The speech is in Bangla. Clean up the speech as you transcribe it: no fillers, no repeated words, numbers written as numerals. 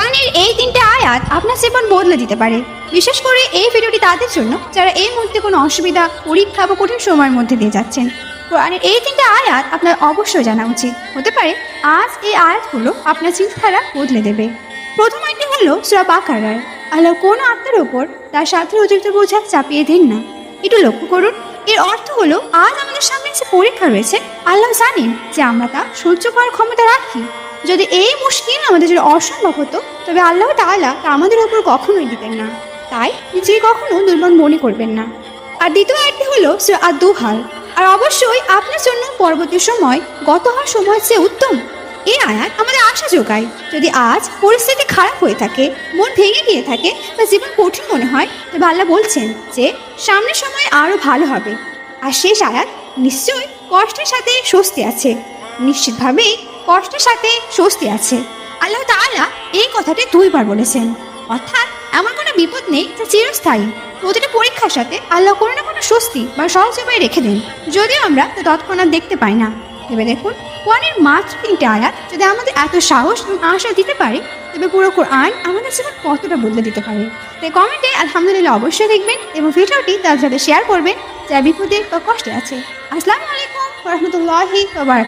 কোরআনের এই তিনটে আয়াত আপনার জীবন বদলে দিতে পারে। বিশেষ করে এই ভিডিওটি তাদের জন্য যারা এই মুহূর্তে কোনো অসুবিধা, পরীক্ষা বা কঠিন সময়ের মধ্যে দিয়ে যাচ্ছেন। কোরআনের এই তিনটে আয়াত আপনার অবশ্যই জানা উচিত। হতে পারে আজ এই আয়াতগুলো আপনার চিন্তাধারা বদলে দেবে। প্রথম আয়াতটি হলো সূরা বাকারার, আল্লাহ কোন আত্মার ওপর তার সাথে অতিরিক্ত বোঝা চাপিয়ে দিন না। একটু লক্ষ্য করুন, এর অর্থ হলো আজ আমাদের সামনে যে পরীক্ষা রয়েছে, আল্লাহ জানেন যে আমরা তা সহ্য করার ক্ষমতা রাখি। যদি এই মুশকিল আমাদের জন্য অসম্ভব হতো, তবে আল্লাহ তাআলা তা আমাদের উপর কখনোই দিতেন না। তাই নিজেকে কখনো দুর্বল মনে করবেন না। আর দ্বিতীয় আয়াতটি হলো সূরা আদ-দুহার, আর অবশ্যই আপনার জন্য পরবর্তী সময় গত হওয়ার সময় চেয়ে উত্তম। এই আয়াত আমাদের আশা যোগায়। যদি আজ পরিস্থিতি খারাপ হয়ে থাকে, মন ভেঙে গিয়ে থাকে বা জীবন কঠিন মনে হয়, তবে আল্লাহ বলছেন যে সামনের সময় আরও ভালো হবে। আর শেষ আয়াত, নিশ্চয়ই কষ্টের সাথে স্বস্তি আছে। নিশ্চিতভাবেই কষ্টের সাথে স্বস্তি আছে। আল্লাহ তাআলা এই কথাটি দুইবার বলেছেন। অর্থাৎ এমন কোনো বিপদ নেই যা চিরস্থায়ী। প্রতিটা পরীক্ষার সাথে আল্লাহ কোনো না কোনো স্বস্তি বা সহজ উপায় রেখে দেন, যদিও আমরা তা তৎক্ষণাৎ দেখতে পাই না। ভেবে দেখুন, কোরআনের মাত্র তিনটে আয়াত যদি আমাদের এত সাহস এবং আশা দিতে পারে, তবে পুরো কোরআন আমাদের জীবন কতটা বদলে দিতে পারে। তাই কমেন্টে আলহামদুলিল্লাহ অবশ্যই লিখবেন এবং ভিডিওটি তাদের সাথে শেয়ার করবেন যারা বিপদে বা কষ্টে আছে। আসসালামু আলাইকুম ওয়া রাহমাতুল্লাহি ওয়া বারাকাতুহু।